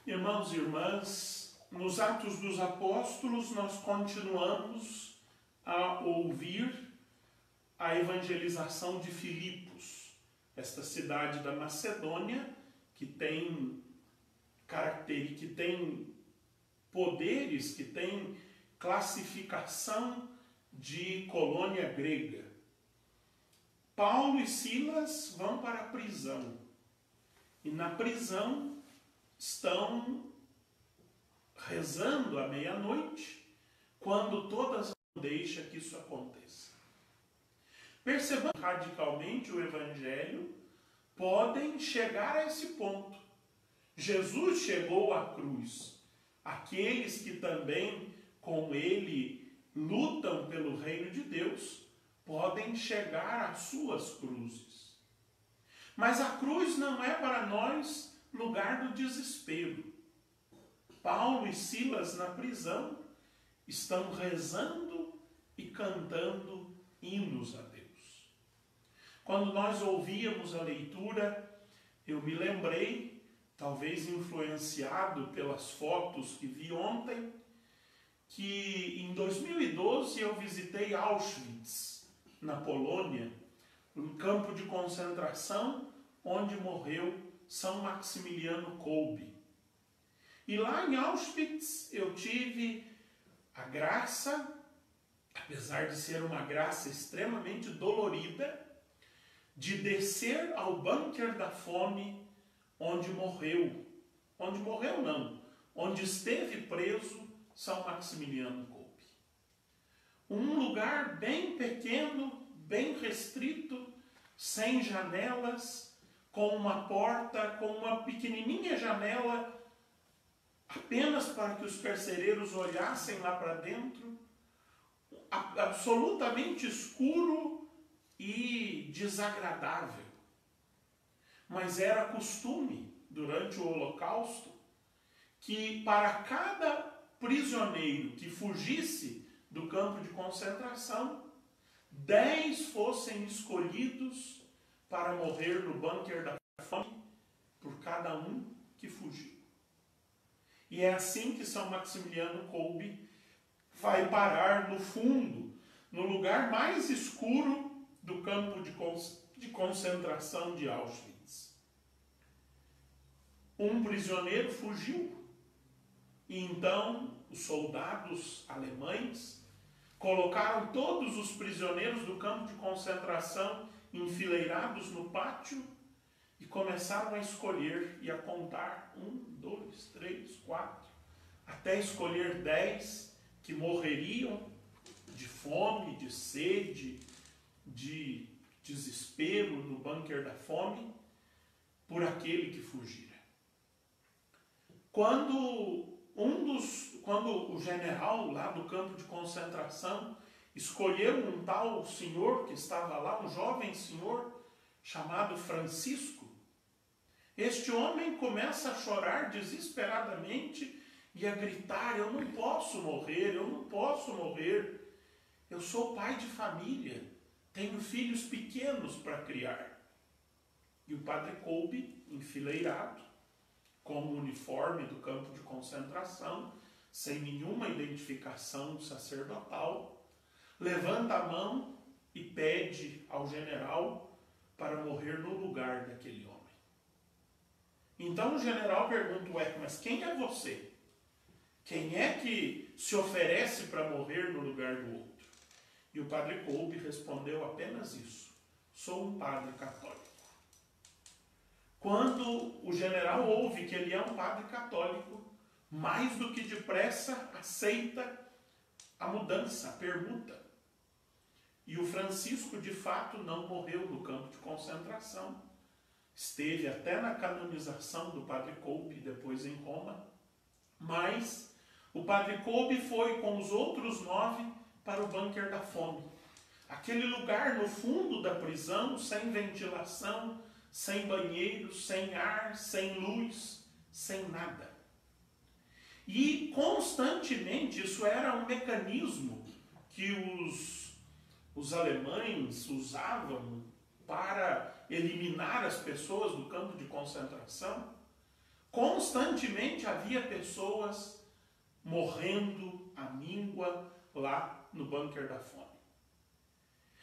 Irmãos e irmãs, nos Atos dos Apóstolos nós continuamos a ouvir a evangelização de Filipos, esta cidade da Macedônia que tem poderes, que tem classificação de colônia grega. Paulo e Silas vão para a prisão e na prisão estão rezando à meia-noite, quando todas não deixam que isso aconteça. Percebam radicalmente o Evangelho, podem chegar a esse ponto. Jesus chegou à cruz. Aqueles que também com ele lutam pelo reino de Deus, podem chegar às suas cruzes. Mas a cruz não é para nós lugar do desespero. Paulo e Silas na prisão estão rezando e cantando hinos a Deus. Quando nós ouvíamos a leitura, eu me lembrei, talvez influenciado pelas fotos que vi ontem, que em 2012 eu visitei Auschwitz, na Polônia, um campo de concentração onde morreu São Maximiliano Kolbe. E lá em Auschwitz eu tive a graça, apesar de ser uma graça extremamente dolorida, de descer ao bunker da fome onde esteve preso São Maximiliano Kolbe. Um lugar bem pequeno, bem restrito, sem janelas, com uma porta, com uma pequenininha janela, apenas para que os carcereiros olhassem lá para dentro, absolutamente escuro e desagradável. Mas era costume, durante o Holocausto, que para cada prisioneiro que fugisse do campo de concentração, 10 fossem escolhidos para morrer no bunker da fome por cada um que fugiu. E é assim que São Maximiliano Kolbe vai parar no fundo, no lugar mais escuro do campo de concentração de Auschwitz. Um prisioneiro fugiu e então os soldados alemães colocaram todos os prisioneiros do campo de concentração enfileirados no pátio e começaram a escolher e a contar 1, 2, 3, 4, até escolher 10 que morreriam de fome, de sede, de desespero no bunker da fome, por aquele que fugira. Quando o general lá do campo de concentração escolheu um tal senhor que estava lá, um jovem senhor chamado Francisco, este homem começa a chorar desesperadamente e a gritar: eu não posso morrer, eu não posso morrer. Eu sou pai de família, tenho filhos pequenos para criar. E o padre Kolbe, enfileirado, com o uniforme do campo de concentração, sem nenhuma identificação sacerdotal, levanta a mão e pede ao general para morrer no lugar daquele homem. Então o general pergunta: ué, mas quem é você? Quem é que se oferece para morrer no lugar do outro? E o padre Kolbe respondeu apenas isso: sou um padre católico. Quando o general ouve que ele é um padre católico, mais do que depressa aceita a mudança, a permuta. E o Francisco, de fato, não morreu no campo de concentração. Esteve até na canonização do padre Kolbe, depois em Roma. Mas o padre Kolbe foi com os outros 9 para o bunker da fome. Aquele lugar no fundo da prisão, sem ventilação, sem banheiro, sem ar, sem luz, sem nada. E constantemente, isso era um mecanismo que os alemães usavam para eliminar as pessoas do campo de concentração. constantemente havia pessoas morrendo à míngua lá no bunker da fome.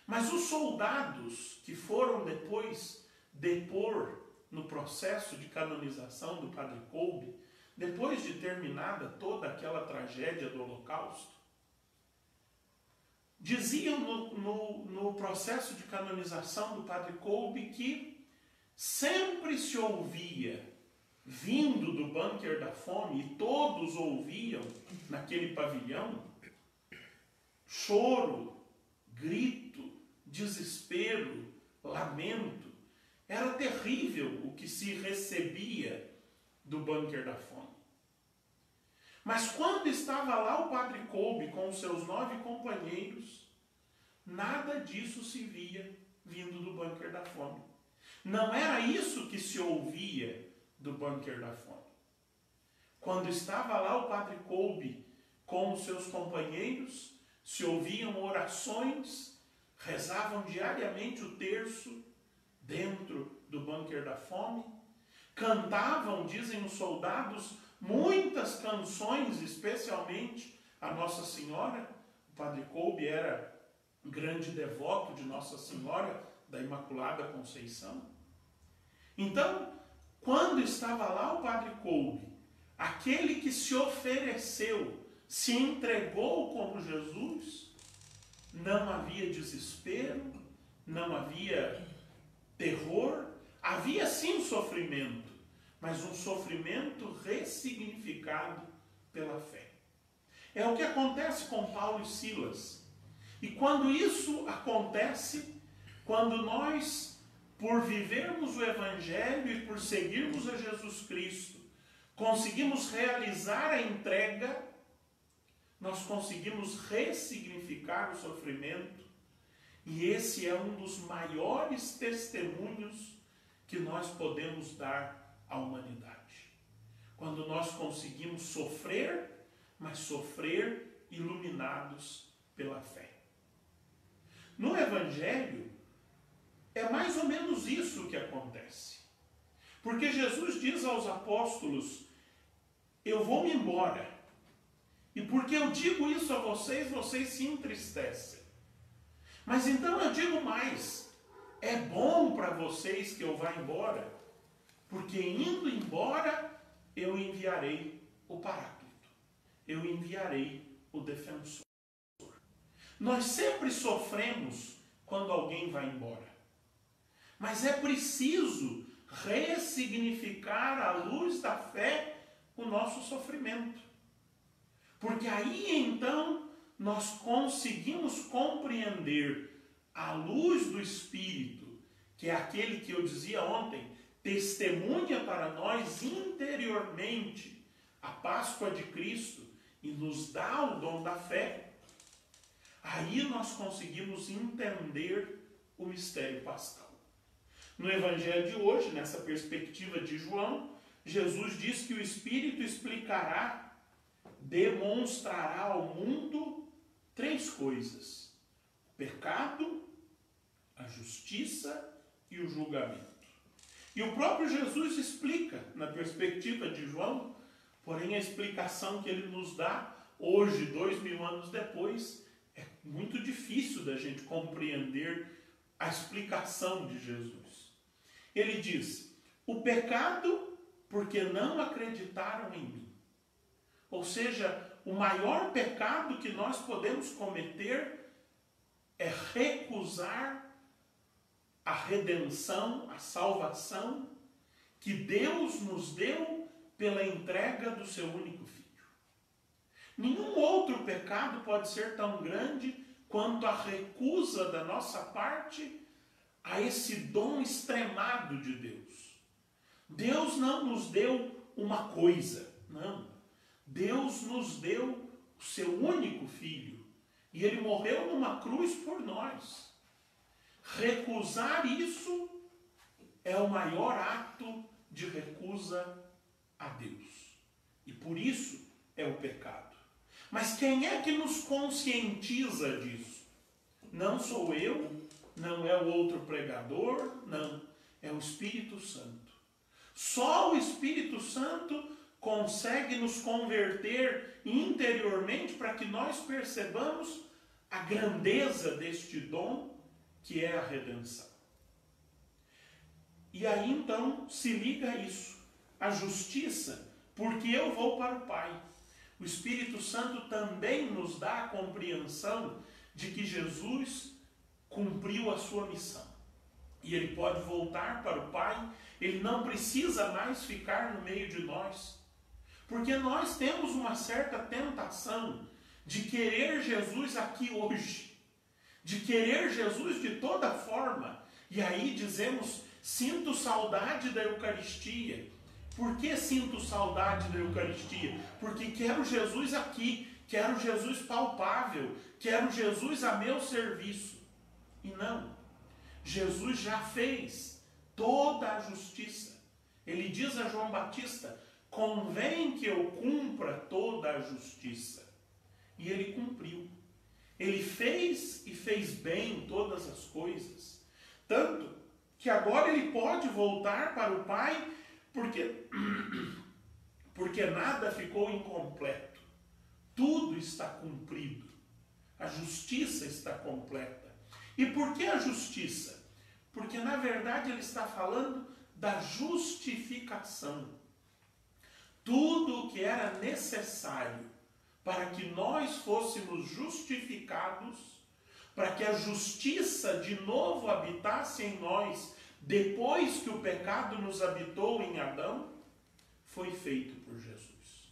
Mas os soldados que foram depois depor no processo de canonização do Padre Kolbe, depois de terminada toda aquela tragédia do Holocausto, diziam no processo de canonização do Padre Kolbe que sempre se ouvia, vindo do bunker da fome, e todos ouviam naquele pavilhão, choro, grito, desespero, lamento. Era terrível o que se recebia do bunker da fome. Mas quando estava lá o Padre Kolbe com os seus 9 companheiros, nada disso se via vindo do bunker da fome. Não era isso que se ouvia do bunker da fome. Quando estava lá o Padre Kolbe com os seus companheiros, se ouviam orações, rezavam diariamente o terço dentro do bunker da fome, cantavam, dizem os soldados, muitas canções, especialmente a Nossa Senhora. O Padre Kolbe era grande devoto de Nossa Senhora da Imaculada Conceição. Então, quando estava lá o Padre Kolbe, aquele que se ofereceu, se entregou como Jesus, não havia desespero, não havia terror, havia sim sofrimento, mas um sofrimento ressignificado pela fé. É o que acontece com Paulo e Silas. E quando isso acontece, quando nós, por vivermos o Evangelho e por seguirmos a Jesus Cristo, conseguimos realizar a entrega, nós conseguimos ressignificar o sofrimento, e esse é um dos maiores testemunhos que nós podemos dar à humanidade. Quando nós conseguimos sofrer, mas sofrer iluminados pela fé. No Evangelho, é mais ou menos isso que acontece. Porque Jesus diz aos apóstolos: eu vou-me embora. E porque eu digo isso a vocês, vocês se entristecem. Mas então eu digo mais: é bom para vocês que eu vá embora, porque indo embora eu enviarei o Paráclito, eu enviarei o Defensor. Nós sempre sofremos quando alguém vai embora, mas é preciso ressignificar à luz da fé o nosso sofrimento, porque aí então nós conseguimos compreender à luz do Espírito, que é aquele que eu dizia ontem, testemunha para nós interiormente a Páscoa de Cristo e nos dá o dom da fé. Aí nós conseguimos entender o mistério pascal. No Evangelho de hoje, nessa perspectiva de João, Jesus diz que o Espírito explicará, demonstrará ao mundo 3 coisas: o pecado, a justiça e o julgamento. E o próprio Jesus explica, na perspectiva de João, porém a explicação que ele nos dá hoje, 2000 anos depois, é muito difícil da gente compreender a explicação de Jesus. Ele diz: o pecado, porque não acreditaram em mim. Ou seja, o maior pecado que nós podemos cometer é recusar a redenção, a salvação que Deus nos deu pela entrega do seu único Filho. Nenhum outro pecado pode ser tão grande quanto a recusa da nossa parte a esse dom extremado de Deus. Deus não nos deu uma coisa, não. Deus nos deu o seu único Filho e ele morreu numa cruz por nós. Recusar isso é o maior ato de recusa a Deus. E por isso é o pecado. Mas quem é que nos conscientiza disso? Não sou eu, não é o outro pregador, não. É o Espírito Santo. Só o Espírito Santo consegue nos converter interiormente para que nós percebamos a grandeza deste dom que é a redenção. E aí então se liga a isso, a justiça, porque eu vou para o Pai. O Espírito Santo também nos dá a compreensão de que Jesus cumpriu a sua missão. E ele pode voltar para o Pai, ele não precisa mais ficar no meio de nós. Porque nós temos uma certa tentação de querer Jesus aqui hoje, de querer Jesus de toda forma. E aí dizemos, sinto saudade da Eucaristia. Por que sinto saudade da Eucaristia? Porque quero Jesus aqui, quero Jesus palpável, quero Jesus a meu serviço. E não, Jesus já fez toda a justiça. Ele diz a João Batista, convém que eu cumpra toda a justiça. E ele cumpriu. Ele fez e fez bem todas as coisas. Tanto que agora ele pode voltar para o Pai, porque nada ficou incompleto. Tudo está cumprido. A justiça está completa. E por que a justiça? Porque na verdade ele está falando da justificação. Tudo o que era necessário para que nós fôssemos justificados, para que a justiça de novo habitasse em nós, depois que o pecado nos habitou em Adão, foi feito por Jesus.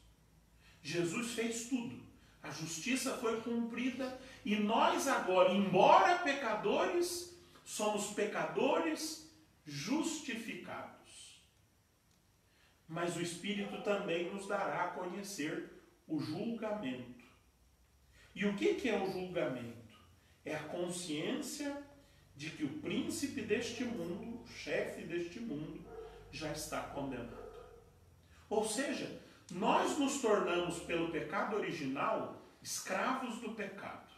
Jesus fez tudo. A justiça foi cumprida e nós agora, embora pecadores, somos pecadores justificados. Mas o Espírito também nos dará a conhecer o julgamento. E o que é o julgamento? É a consciência de que o príncipe deste mundo, o chefe deste mundo, já está condenado. Ou seja, nós nos tornamos, pelo pecado original, escravos do pecado.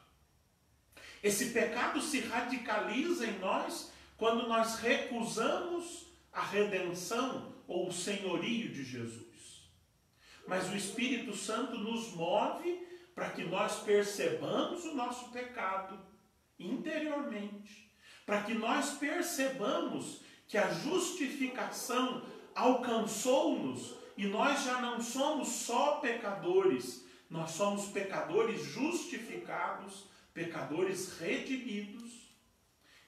Esse pecado se radicaliza em nós quando nós recusamos a redenção ou o senhorio de Jesus. Mas o Espírito Santo nos move para que nós percebamos o nosso pecado interiormente, para que nós percebamos que a justificação alcançou-nos e nós já não somos só pecadores, nós somos pecadores justificados, pecadores redimidos.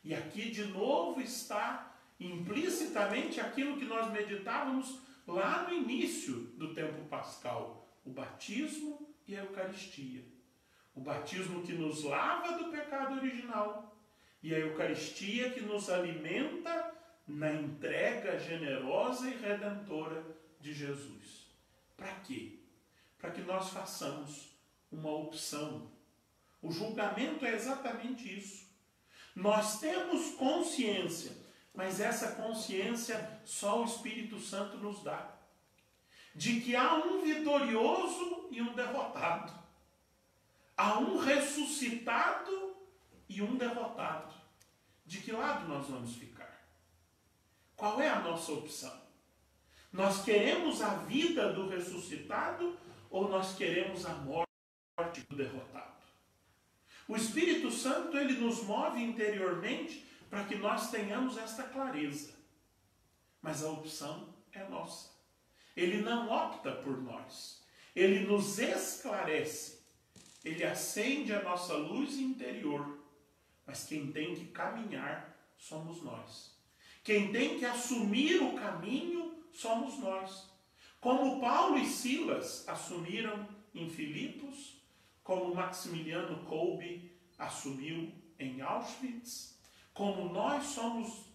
E aqui de novo está implicitamente aquilo que nós meditávamos lá no início do tempo pascal, o batismo e a Eucaristia. O batismo que nos lava do pecado original e a Eucaristia que nos alimenta na entrega generosa e redentora de Jesus. Para quê? Para que nós façamos uma opção. O julgamento é exatamente isso. Nós temos consciência, mas essa consciência só o Espírito Santo nos dá. De que há um vitorioso e um derrotado. Há um ressuscitado e um derrotado. De que lado nós vamos ficar? Qual é a nossa opção? Nós queremos a vida do ressuscitado ou nós queremos a morte do derrotado? O Espírito Santo, ele nos move interiormente para que nós tenhamos esta clareza. Mas a opção é nossa. Ele não opta por nós. Ele nos esclarece. Ele acende a nossa luz interior. Mas quem tem que caminhar somos nós. Quem tem que assumir o caminho somos nós. Como Paulo e Silas assumiram em Filipos, como Maximiliano Kolbe assumiu em Auschwitz, como nós somos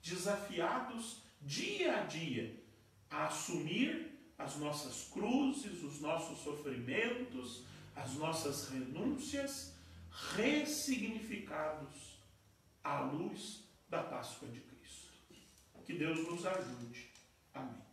desafiados dia a dia a assumir as nossas cruzes, os nossos sofrimentos, as nossas renúncias, ressignificados à luz da Páscoa de Cristo. Que Deus nos ajude. Amém.